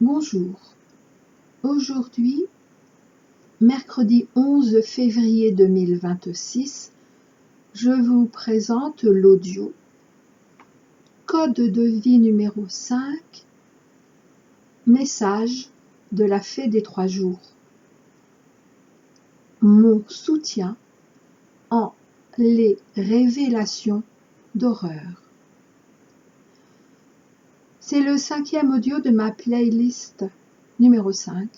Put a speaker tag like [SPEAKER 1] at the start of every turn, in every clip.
[SPEAKER 1] Bonjour, aujourd'hui, mercredi 11 février 2026, je vous présente l'audio Code de vie numéro 5, message de la fée des 3 jours. Mon soutien en les révélations d'horreur. C'est le 5e audio de ma playlist numéro 5.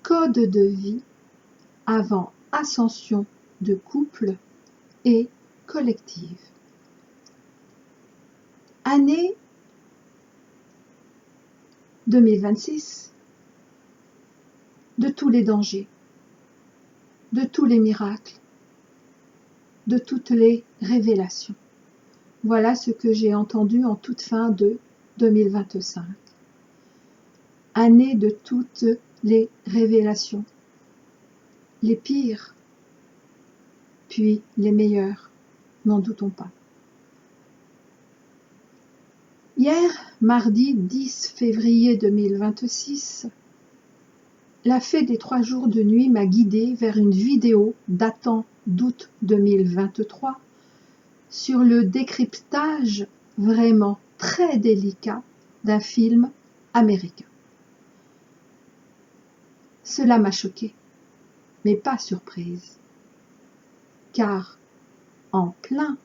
[SPEAKER 1] Code de vie avant ascension de couple et collective. Année 2026, de tous les dangers, de tous les miracles, de toutes les révélations. Voilà ce que j'ai entendu en toute fin de 2025. Année de toutes les révélations, les pires, puis les meilleures, n'en doutons pas. Hier, mardi 10 février 2026, la fée des 3 jours de nuit m'a guidée vers une vidéo datant d'août 2023 sur le décryptage vraiment très délicat d'un film américain. Cela m'a choquée, mais pas surprise, car en plein,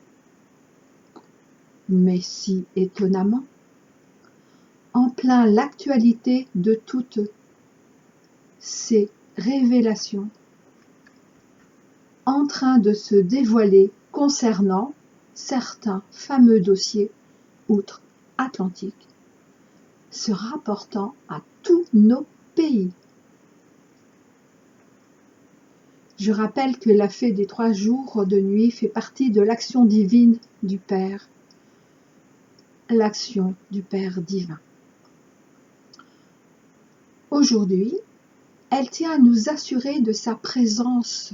[SPEAKER 1] mais si étonnamment, en plein l'actualité de toutes ces révélations en train de se dévoiler concernant certains fameux dossiers outre-Atlantique se rapportant à tous nos pays. Je rappelle que la fée des 3 jours de nuit fait partie de l'action divine du Père, l'action du Père divin. Aujourd'hui, elle tient à nous assurer de sa présence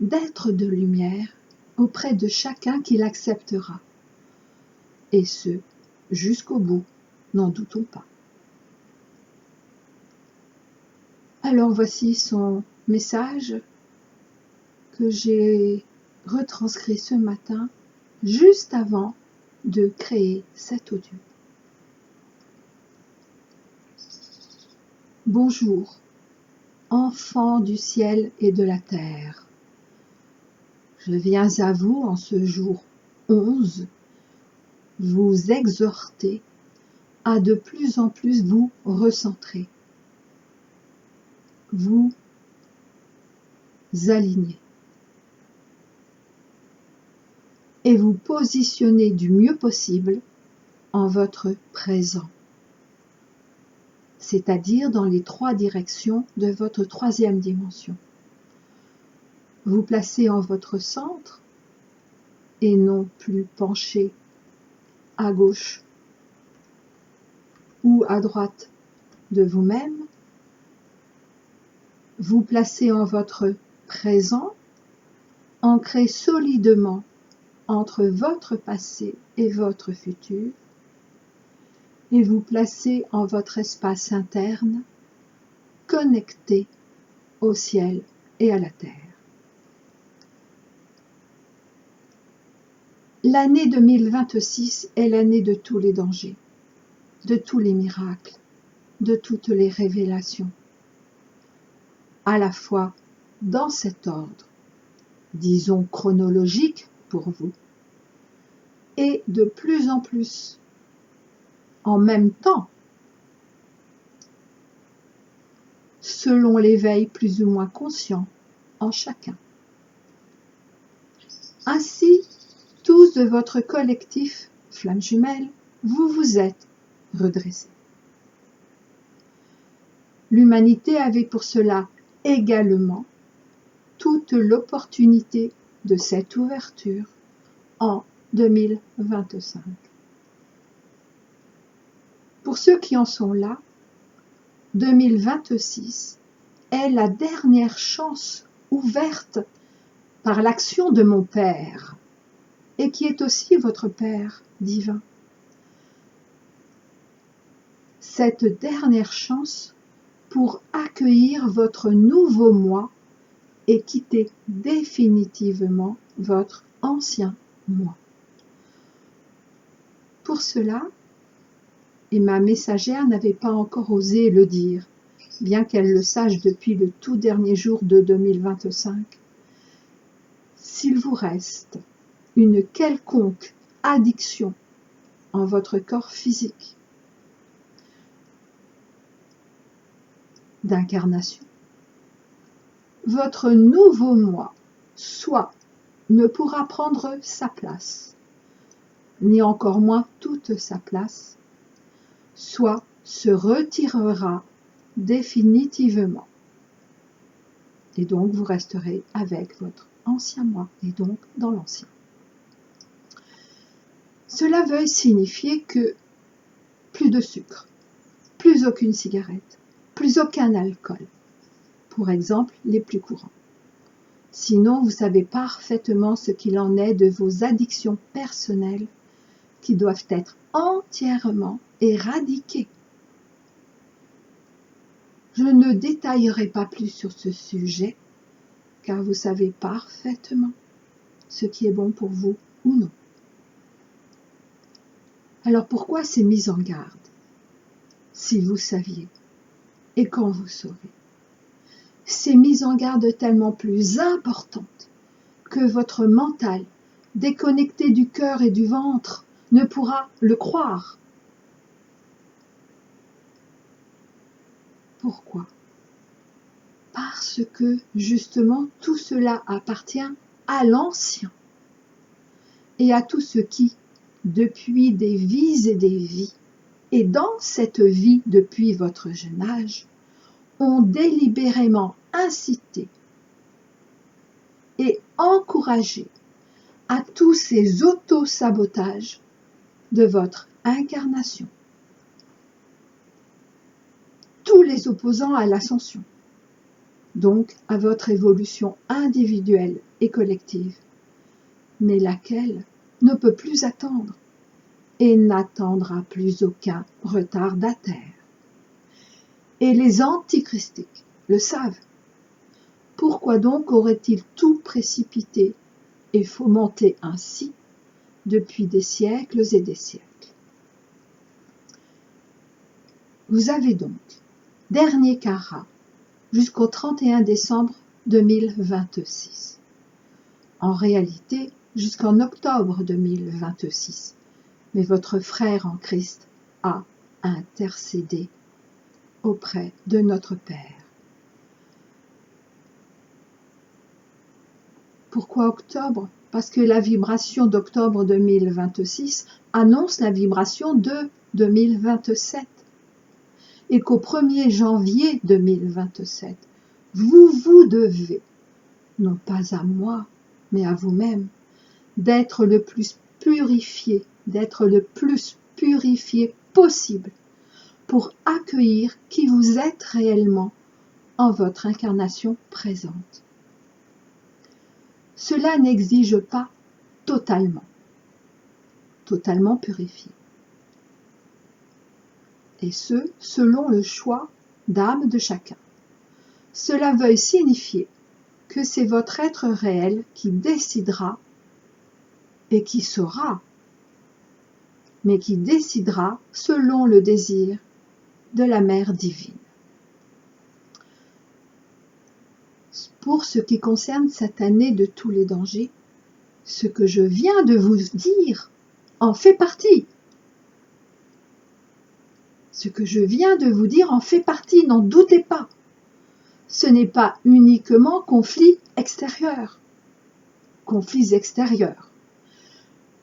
[SPEAKER 1] d'être de lumière auprès de chacun qui l'acceptera, et ce, jusqu'au bout, n'en doutons pas. Alors voici son message que j'ai retranscrit ce matin, juste avant de créer cet audio. Bonjour, enfants du ciel et de la terre. Je viens à vous en ce jour 11, vous exhorter à de plus en plus vous recentrer, vous aligner et vous positionner du mieux possible en votre présent, c'est-à-dire dans les 3 directions de votre 3e dimension. Vous placez en votre centre et non plus penché à gauche ou à droite de vous-même. Vous placez en votre présent, ancré solidement entre votre passé et votre futur, et vous placez en votre espace interne, connecté au ciel et à la terre. L'année 2026 est l'année de tous les dangers, de tous les miracles, de toutes les révélations, à la fois dans cet ordre, disons chronologique pour vous, et de plus en plus, en même temps, selon l'éveil plus ou moins conscient en chacun. Ainsi, tous de votre collectif Flamme Jumelle, vous vous êtes redressés. L'humanité avait pour cela également toute l'opportunité de cette ouverture en 2025. Pour ceux qui en sont là, 2026 est la dernière chance ouverte par l'action de mon Père, et qui est aussi votre Père divin. cette dernière chance pour accueillir votre nouveau moi et quitter définitivement votre ancien moi. Pour cela, et ma messagère n'avait pas encore osé le dire, bien qu'elle le sache depuis le tout dernier jour de 2025, s'il vous reste une quelconque addiction en votre corps physique d'incarnation, votre nouveau moi soit ne pourra prendre sa place, ni encore moins toute sa place, soit se retirera définitivement. Et donc vous resterez avec votre ancien moi, et donc dans l'ancien. Cela veut signifier que plus de sucre, plus aucune cigarette, plus aucun alcool, pour exemple les plus courants. Sinon, vous savez parfaitement ce qu'il en est de vos addictions personnelles qui doivent être entièrement éradiquées. Je ne détaillerai pas plus sur ce sujet, car vous savez parfaitement ce qui est bon pour vous ou non. Alors pourquoi ces mises en garde, si vous saviez, et quand vous saurez? Ces mises en garde tellement plus importantes que votre mental, déconnecté du cœur et du ventre, ne pourra le croire. Pourquoi? Parce que, justement, tout cela appartient à l'ancien et à tous ceux qui, depuis des vies et des vies, et dans cette vie depuis votre jeune âge, ont délibérément incité et encouragé à tous ces auto-sabotages de votre incarnation. Tous les opposants à l'ascension, donc à votre évolution individuelle et collective, mais laquelle ne peut plus attendre et n'attendra plus aucun retardataire. Et les antichristiques le savent. Pourquoi donc auraient-ils tout précipité et fomenté ainsi depuis des siècles et des siècles? Vous avez donc dernier carat jusqu'au 31 décembre 2026. En réalité, jusqu'en octobre 2026. Mais votre frère en Christ a intercédé auprès de notre Père. Pourquoi octobre? Parce que la vibration d'octobre 2026 annonce la vibration de 2027. Et qu'au 1er janvier 2027, vous devez, non pas à moi, mais à vous-même, d'être le plus purifié, possible pour accueillir qui vous êtes réellement en votre incarnation présente. Cela n'exige pas totalement purifié. Et ce, selon le choix d'âme de chacun. Cela veut signifier que c'est votre être réel qui décidera et qui saura, mais qui décidera selon le désir de la Mère divine. Pour ce qui concerne cette année de tous les dangers, ce que je viens de vous dire en fait partie. Ce que je viens de vous dire en fait partie, n'en doutez pas. Ce n'est pas uniquement conflits extérieurs,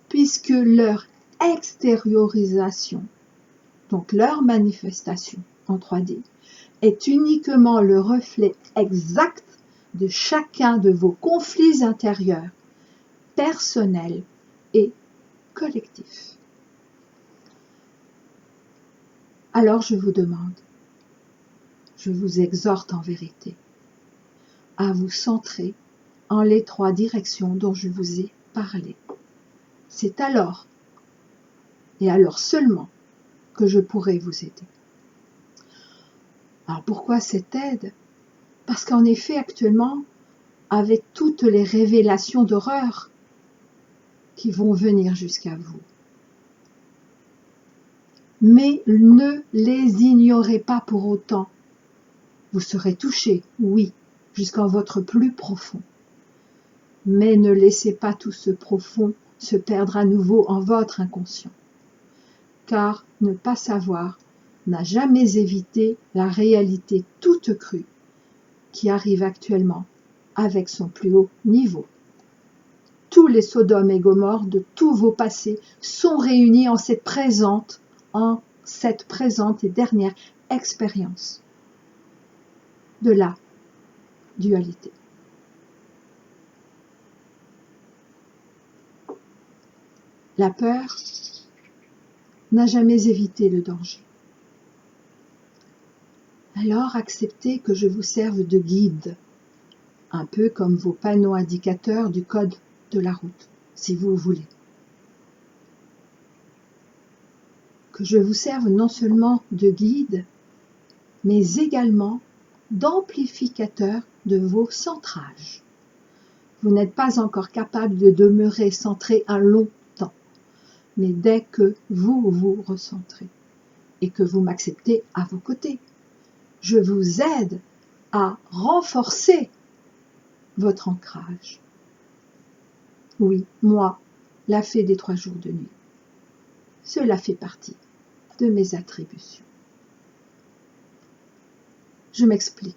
[SPEAKER 1] puisque leur extériorisation, donc leur manifestation en 3D, est uniquement le reflet exact de chacun de vos conflits intérieurs, personnels et collectifs. Alors je vous demande, je vous exhorte en vérité, à vous centrer en les 3 directions dont je vous ai parlé. C'est alors, et alors seulement, que je pourrai vous aider. Alors pourquoi cette aide? Parce qu'en effet, actuellement, avec toutes les révélations d'horreur qui vont venir jusqu'à vous, mais ne les ignorez pas pour autant. Vous serez touché, oui, jusqu'en votre plus profond. Mais ne laissez pas tout ce profond se perdre à nouveau en votre inconscient. Car ne pas savoir n'a jamais évité la réalité toute crue qui arrive actuellement avec son plus haut niveau. Tous les Sodomes et Gomorrhes de tous vos passés sont réunis en cette présente et dernière expérience de la dualité. La peur n'a jamais évité le danger. Alors acceptez que je vous serve de guide, un peu comme vos panneaux indicateurs du code de la route, si vous le voulez. Que je vous serve non seulement de guide, mais également d'amplificateur de vos centrages. Vous n'êtes pas encore capable de demeurer centré un long temps, mais dès que vous vous recentrez et que vous m'acceptez à vos côtés, je vous aide à renforcer votre ancrage. Oui, moi, la fée des 3 jours de nuit. Cela fait partie de mes attributions. Je m'explique.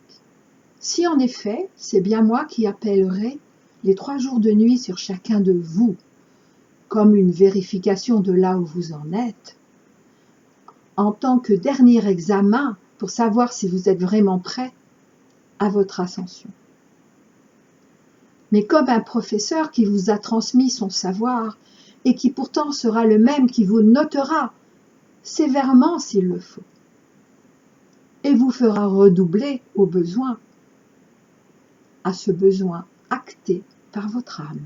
[SPEAKER 1] Si en effet, c'est bien moi qui appellerai les 3 jours de nuit sur chacun de vous, comme une vérification de là où vous en êtes, en tant que dernier examen pour savoir si vous êtes vraiment prêt à votre ascension. Mais comme un professeur qui vous a transmis son savoir et qui pourtant sera le même qui vous notera sévèrement s'il le faut, et vous fera redoubler au besoin, à ce besoin acté par votre âme,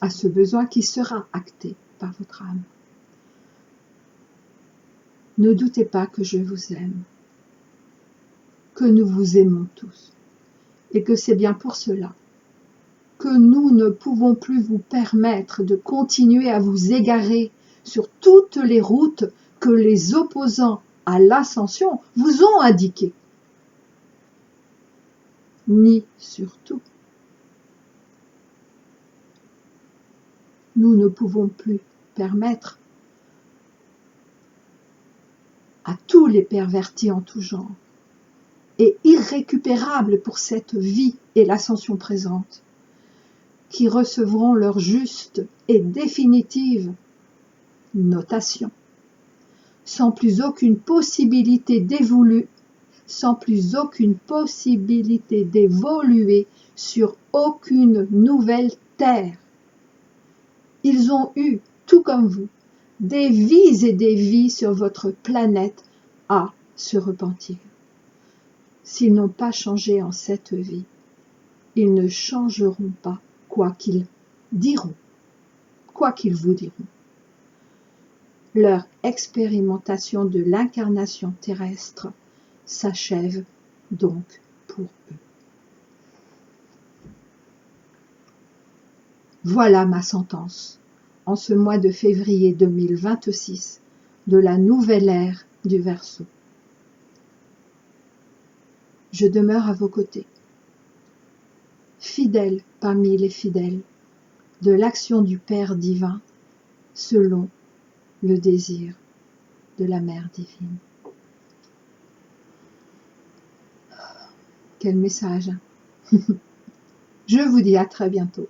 [SPEAKER 1] à ce besoin qui sera acté par votre âme. Ne doutez pas que je vous aime, que nous vous aimons tous, et que c'est bien pour cela que nous ne pouvons plus vous permettre de continuer à vous égarer sur toutes les routes que les opposants à l'ascension vous ont indiquées. Ni surtout, nous ne pouvons plus permettre à tous les pervertis en tout genre et irrécupérables pour cette vie et l'ascension présente, qui recevront leur juste et définitive notation, sans plus aucune possibilité d'évoluer sur aucune nouvelle terre. Ils ont eu, tout comme vous, des vies et des vies sur votre planète à se repentir. S'ils n'ont pas changé en cette vie, ils ne changeront pas quoi qu'ils diront, quoi qu'ils vous diront. Leur expérimentation de l'incarnation terrestre s'achève donc pour eux. Voilà ma sentence, en ce mois de février 2026, de la nouvelle ère du Verseau. Je demeure à vos côtés, fidèle parmi les fidèles de l'action du Père divin, selon le désir de la Mère divine. Quel message, hein. Je vous dis à très bientôt.